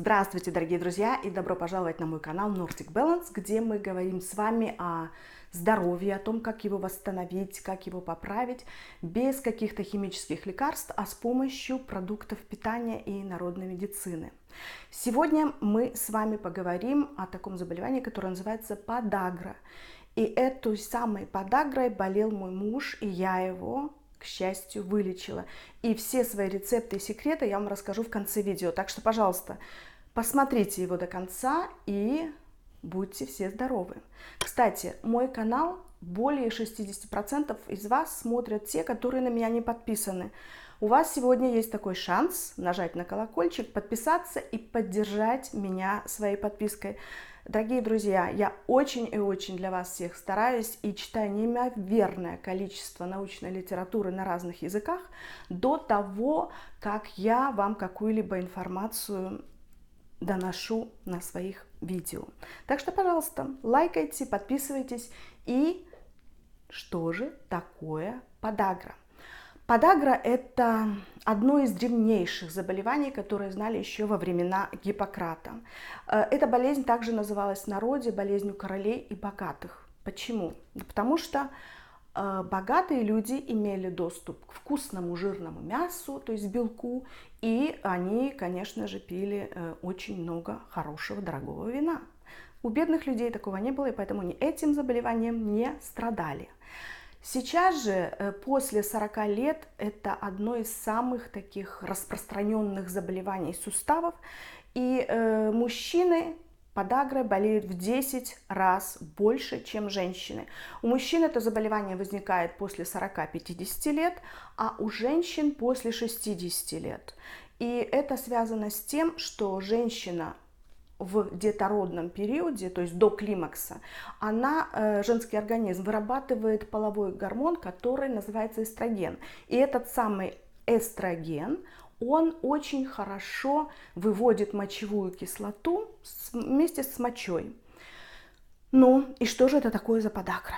Здравствуйте, дорогие друзья, и добро пожаловать на мой канал Nordic Balance, где мы говорим с вами о здоровье, о том, как его восстановить, как его поправить, без каких-то химических лекарств, а с помощью продуктов питания и народной медицины. Сегодня мы с вами поговорим о таком заболевании, которое называется подагра. И этой самой подагрой болел мой муж, и я его, к счастью, вылечила. И все свои рецепты и секреты я вам расскажу в конце видео. Так что, пожалуйста, посмотрите его до конца и будьте все здоровы. Кстати, мой канал более 60% из вас смотрят те, которые на меня не подписаны. У вас сегодня есть такой шанс нажать на колокольчик, подписаться и поддержать меня своей подпиской. Дорогие друзья, я очень и очень для вас всех стараюсь и читаю неимоверное количество научной литературы на разных языках до того, как я вам какую-либо информацию доношу на своих видео. Так что, пожалуйста, лайкайте, подписывайтесь. И что же такое подагра? Подагра – это одно из древнейших заболеваний, которые знали еще во времена Гиппократа. Эта болезнь также называлась в народе болезнью королей и богатых. Почему? Потому что богатые люди имели доступ к вкусному жирному мясу, то есть белку, и они, конечно же, пили очень много хорошего, дорогого вина. У бедных людей такого не было, и поэтому они этим заболеванием не страдали. Сейчас же, после 40 лет, это одно из самых таких распространенных заболеваний суставов, и мужчины подагрой болеют в 10 раз больше, чем женщины. У мужчин это заболевание возникает после 40-50 лет, а у женщин после 60 лет. И это связано с тем, что женщина в детородном периоде, то есть до климакса, женский организм вырабатывает половой гормон, который называется эстроген. И этот самый эстроген, он очень хорошо выводит мочевую кислоту вместе с мочой. Ну и что же это такое за подагра?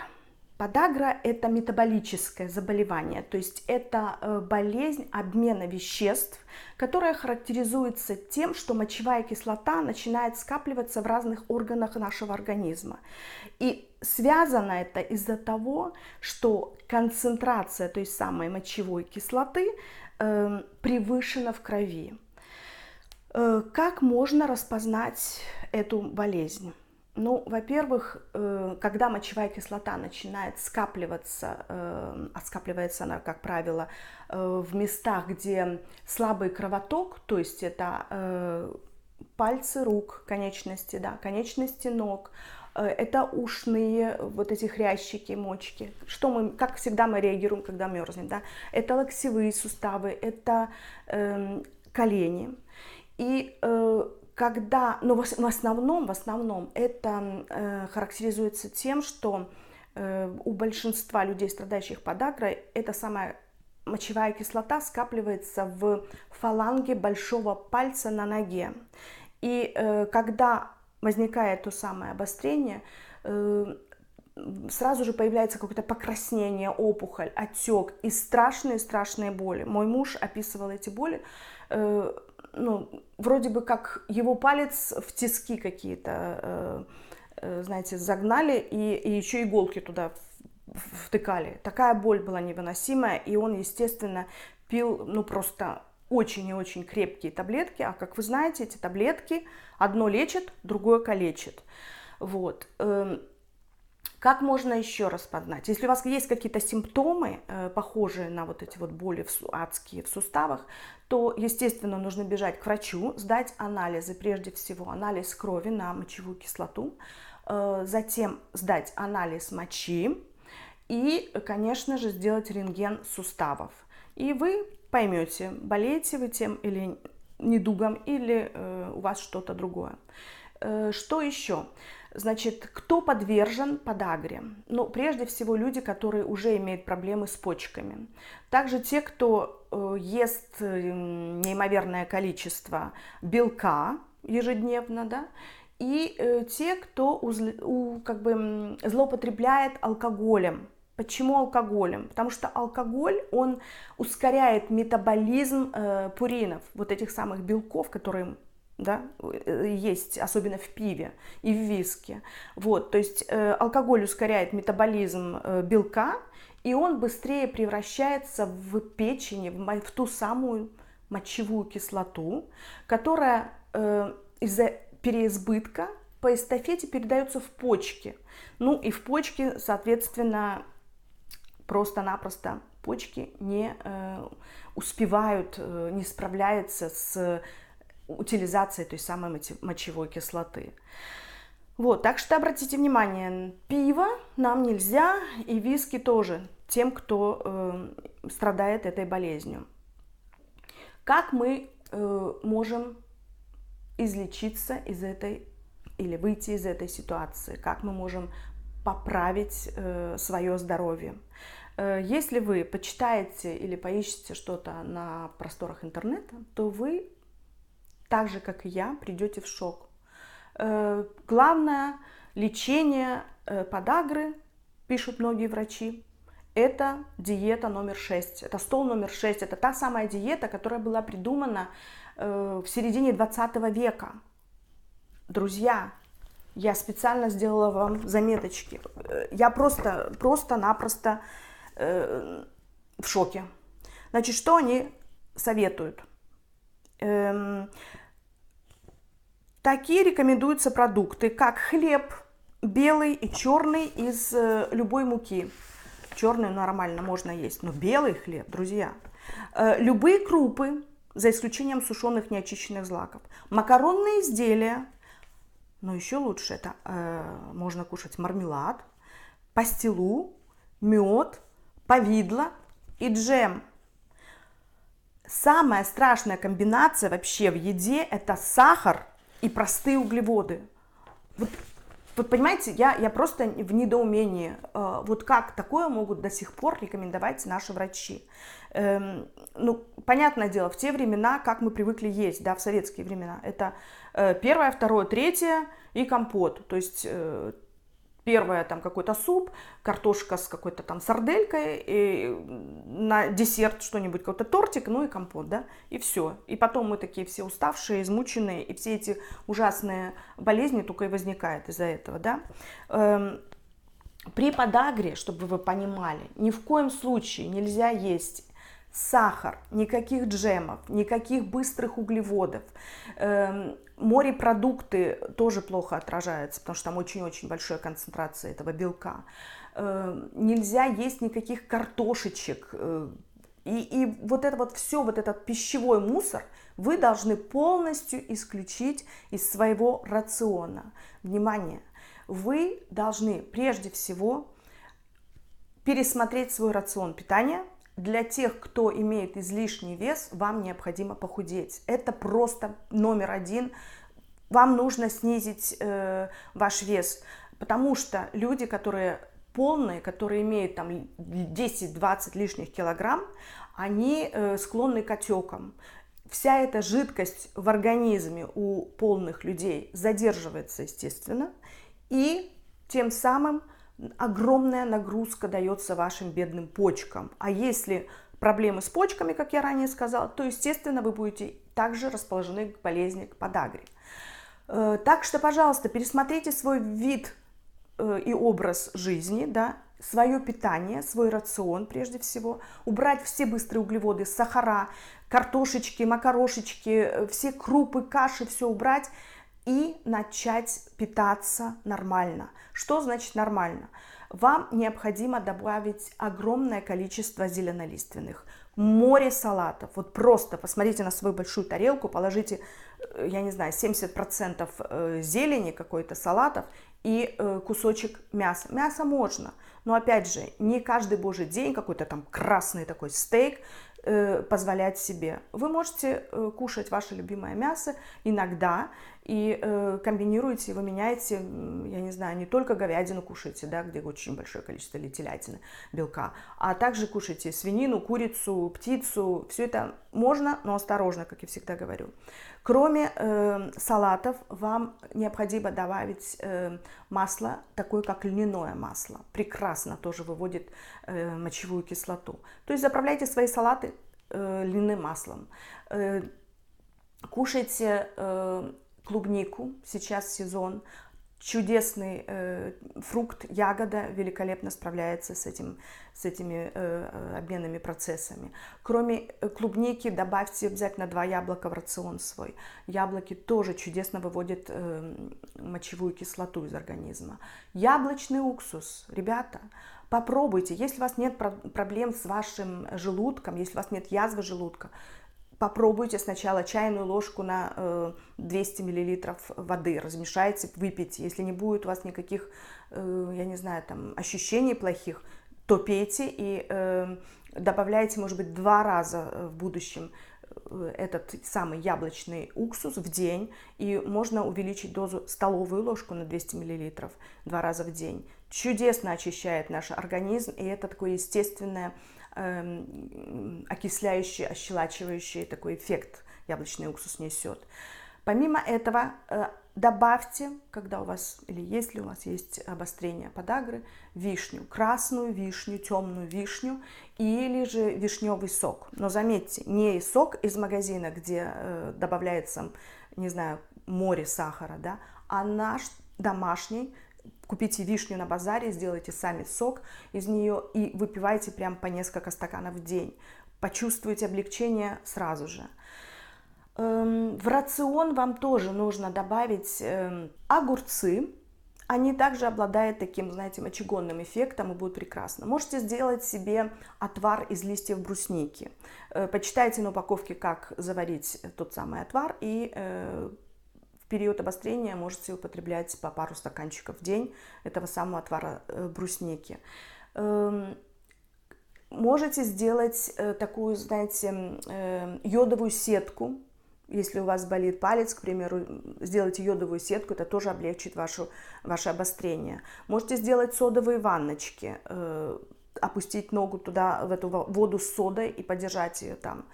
Подагра – это метаболическое заболевание, то есть это болезнь обмена веществ, которая характеризуется тем, что мочевая кислота начинает скапливаться в разных органах нашего организма. И связано это из-за того, что концентрация той самой мочевой кислоты превышена в крови. Как можно распознать эту болезнь? Ну, во-первых, когда мочевая кислота начинает скапливаться, а скапливается она, как правило, в местах, где слабый кровоток, то есть это пальцы рук, конечности, да, конечности ног, это ушные вот эти хрящики, мочки. Как всегда мы реагируем, когда мерзнем, да? Это локтевые суставы, это колени. И в основном это характеризуется тем, что у большинства людей, страдающих подагрой, эта самая мочевая кислота скапливается в фаланге большого пальца на ноге. И когда возникает то самое обострение, сразу же появляется какое-то покраснение, опухоль, отек и страшные боли. Мой муж описывал эти боли, вроде бы как его палец в тиски какие-то, знаете, загнали и еще иголки туда втыкали. Такая боль была невыносимая, и он, естественно, пил, просто очень и очень крепкие таблетки. А как вы знаете, эти таблетки одно лечит, другое калечит. Вот. Как можно еще распознать? Если у вас есть какие-то симптомы, похожие на вот эти вот боли адские в суставах, то, естественно, нужно бежать к врачу, сдать анализы, прежде всего анализ крови на мочевую кислоту, затем сдать анализ мочи и, конечно же, сделать рентген суставов. И вы поймете, болеете вы тем или недугом, или у вас что-то другое. Что еще? Значит, кто подвержен подагре? Прежде всего, люди, которые уже имеют проблемы с почками. Также те, кто ест неимоверное количество белка ежедневно, да, и те, кто злоупотребляет алкоголем. Почему алкоголем? Потому что алкоголь, он ускоряет метаболизм пуринов, вот этих самых белков, которые да, есть, особенно в пиве и в виске. Вот, то есть алкоголь ускоряет метаболизм белка, и он быстрее превращается в печени, в ту самую мочевую кислоту, которая из-за переизбытка по эстафете передается в почки. Ну и в почки, соответственно, просто-напросто почки не успевают, не справляются с утилизацией той самой мочевой кислоты. Вот, так что обратите внимание, пиво нам нельзя, и виски тоже, тем, кто страдает этой болезнью. Как мы можем излечиться из этой или выйти из этой ситуации? Как мы можем поправить свое здоровье? Если вы почитаете или поищете что-то на просторах интернета, то вы, так же как и я, придете в шок. Главное лечение подагры, пишут многие врачи, это диета номер 6, это стол номер 6, это та самая диета, которая была придумана в середине 20 века. Друзья, я специально сделала вам заметочки, я просто-напросто в шоке. Значит, что они советуют? Такие рекомендуются продукты, как хлеб белый и черный из любой муки. Черный нормально можно есть, но белый хлеб, друзья. Любые крупы, за исключением сушеных неочищенных злаков. Макаронные изделия, но еще лучше это можно кушать мармелад, пастилу, мед, повидло и джем. Самая страшная комбинация вообще в еде – это сахар и простые углеводы. Вот понимаете, я просто в недоумении. Вот как такое могут до сих пор рекомендовать наши врачи? Ну, понятное дело, в те времена, как мы привыкли есть, да, в советские времена, это первое, второе, третье и компот. То есть первое там какой-то суп, картошка с какой-то там сарделькой, и на десерт что-нибудь, какой-то тортик, ну и компот, да, и все. И потом мы такие все уставшие, измученные, и все эти ужасные болезни только и возникают из-за этого, да. При подагре, чтобы вы понимали, ни в коем случае нельзя есть сахар, никаких джемов, никаких быстрых углеводов. Морепродукты тоже плохо отражаются, потому что там очень-очень большая концентрация этого белка. Нельзя есть никаких картошечек. И вот это вот все, вот этот пищевой мусор вы должны полностью исключить из своего рациона. Внимание! Вы должны прежде всего пересмотреть свой рацион питания. Для тех, кто имеет излишний вес, вам необходимо похудеть. Это просто номер один. Вам нужно снизить ваш вес, потому что люди, которые полные, которые имеют там 10-20 лишних килограмм, они склонны к отекам. Вся эта жидкость в организме у полных людей задерживается, естественно, и тем самым огромная нагрузка дается вашим бедным почкам. А если проблемы с почками, как я ранее сказала, то, естественно, вы будете также расположены к болезни, к подагре. Так что, пожалуйста, пересмотрите свой вид и образ жизни, да, свое питание, свой рацион прежде всего, убрать все быстрые углеводы, сахара, картошечки, макарошечки, все крупы, каши, все убрать и начать питаться нормально. Что значит нормально? Вам необходимо добавить огромное количество зеленолиственных, море салатов. Вот просто посмотрите на свою большую тарелку, положите, я не знаю, 70% зелени какой-то, салатов и кусочек мяса. Мясо можно, но опять же, не каждый божий день какой-то там красный такой стейк позволять себе. Вы можете кушать ваше любимое мясо иногда и комбинируете, вы меняете, я не знаю, не только говядину кушаете, да, где очень большое количество или телятины, белка, а также кушайте свинину, курицу, птицу. Все это можно, но осторожно, как я всегда говорю. Кроме салатов, вам необходимо добавить масло, такое как льняное масло. Прекрасно тоже выводит мочевую кислоту. То есть заправляйте свои салаты льняным маслом. Кушайте клубнику, сейчас сезон. Чудесный фрукт, ягода великолепно справляется с этими обменными процессами. Кроме клубники добавьте обязательно 2 яблока в рацион свой. Яблоки тоже чудесно выводят мочевую кислоту из организма. Яблочный уксус, ребята, попробуйте. Если у вас нет проблем с вашим желудком, если у вас нет язвы желудка, попробуйте сначала чайную ложку на 200 мл воды, размешайте, выпейте. Если не будет у вас никаких, я не знаю, там, ощущений плохих, то пейте и добавляйте, может быть, 2 раза в будущем этот самый яблочный уксус в день. И можно увеличить дозу столовую ложку на 200 мл 2 раза в день. Чудесно очищает наш организм, и это такое естественное окисляющий, ощелачивающий такой эффект яблочный уксус несет. Помимо этого, добавьте, когда у вас, или если у вас есть обострение подагры, вишню, красную вишню, темную вишню или же вишневый сок. Но заметьте, не сок из магазина, где добавляется, не знаю, море сахара, да, а наш домашний. Купите вишню на базаре, сделайте сами сок из нее и выпивайте прям по несколько стаканов в день. Почувствуйте облегчение сразу же. В рацион вам тоже нужно добавить огурцы. Они также обладают таким, знаете, мочегонным эффектом и будут прекрасно. Можете сделать себе отвар из листьев брусники. Почитайте на упаковке, как заварить тот самый отвар, и в период обострения можете употреблять по пару стаканчиков в день этого самого отвара брусники. Можете сделать такую, знаете, йодовую сетку. Если у вас болит палец, к примеру, сделайте йодовую сетку, это тоже облегчит ваше обострение. Можете сделать содовые ванночки, опустить ногу туда, в эту воду с содой и подержать ее там.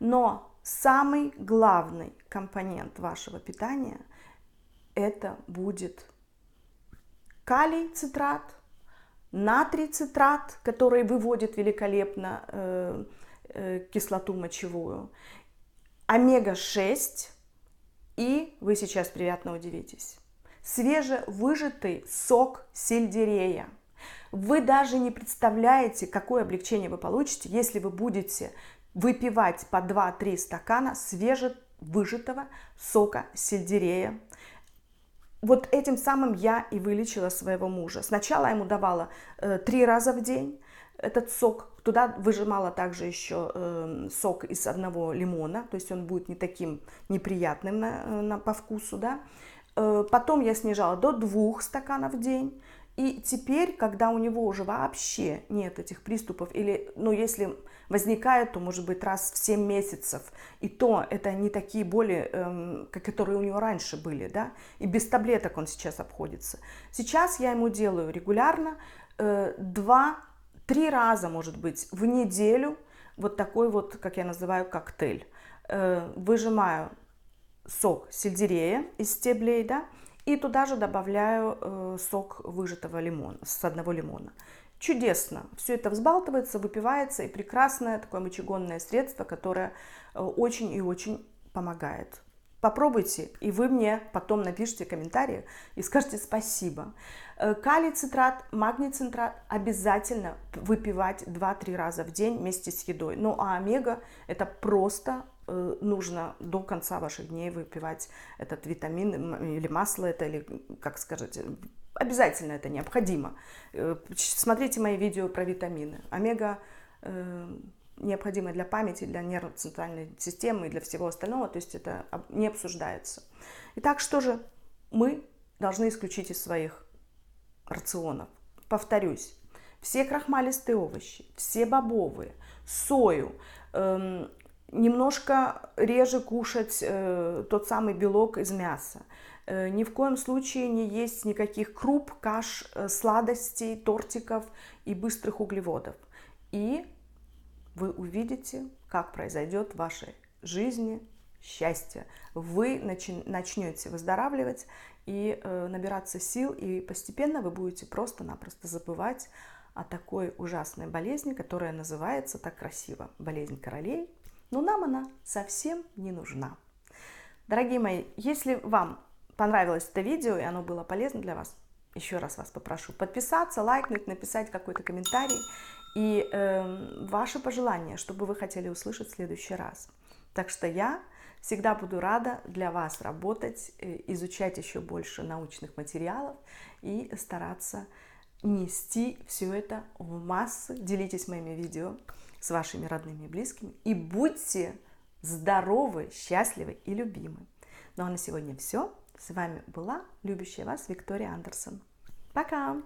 Но самый главный компонент вашего питания – это будет калий-цитрат, натрий-цитрат, который выводит великолепно кислоту мочевую, омега-6, и вы сейчас приятно удивитесь, свежевыжатый сок сельдерея. Вы даже не представляете, какое облегчение вы получите, если вы будете выпивать по 2-3 стакана свежевыжатого сока сельдерея. Вот этим самым я и вылечила своего мужа. Сначала я ему давала 3 раза в день этот сок. Туда выжимала также еще сок из одного лимона, то есть он будет не таким неприятным по вкусу, да. Потом я снижала до 2 стаканов в день. И теперь, когда у него уже вообще нет этих приступов, или, ну, если возникает, то, может быть, раз в 7 месяцев, и то это не такие боли, которые у него раньше были, да, и без таблеток он сейчас обходится. Сейчас я ему делаю регулярно 2-3 раза, может быть, в неделю вот такой вот, как я называю, коктейль. Выжимаю сок сельдерея из стеблей, да, и туда же добавляю сок выжатого лимона, с одного лимона. Чудесно. Все это взбалтывается, выпивается, и прекрасное такое мочегонное средство, которое очень и очень помогает. Попробуйте, и вы мне потом напишите комментарии и скажете спасибо. Калий-цитрат, магний-цитрат обязательно выпивать 2-3 раза в день вместе с едой. Ну а омега – это просто нужно до конца ваших дней выпивать этот витамин или масло это, или, как скажете, обязательно это необходимо. Смотрите мои видео про витамины. Омега необходимо для памяти, для нервно-центральной системы и для всего остального, то есть это не обсуждается. Итак, что же мы должны исключить из своих рационов? Повторюсь, все крахмалистые овощи, все бобовые, сою, немножко реже кушать тот самый белок из мяса. Ни в коем случае не есть никаких круп, каш, сладостей, тортиков и быстрых углеводов. И вы увидите, как произойдет в вашей жизни счастье. Вы начнете выздоравливать и набираться сил, и постепенно вы будете просто-напросто забывать о такой ужасной болезни, которая называется так красиво болезнь королей. Но нам она совсем не нужна. Дорогие мои, если вам понравилось это видео и оно было полезно для вас, еще раз вас попрошу подписаться, лайкнуть, написать какой-то комментарий и ваши пожелания, что бы вы хотели услышать в следующий раз. Так что я всегда буду рада для вас работать, изучать еще больше научных материалов и стараться нести все это в массы. Делитесь моими видео с вашими родными и близкими и будьте здоровы, счастливы и любимы. Ну а на сегодня все. С вами была любящая вас Виктория Андерсон. Пока!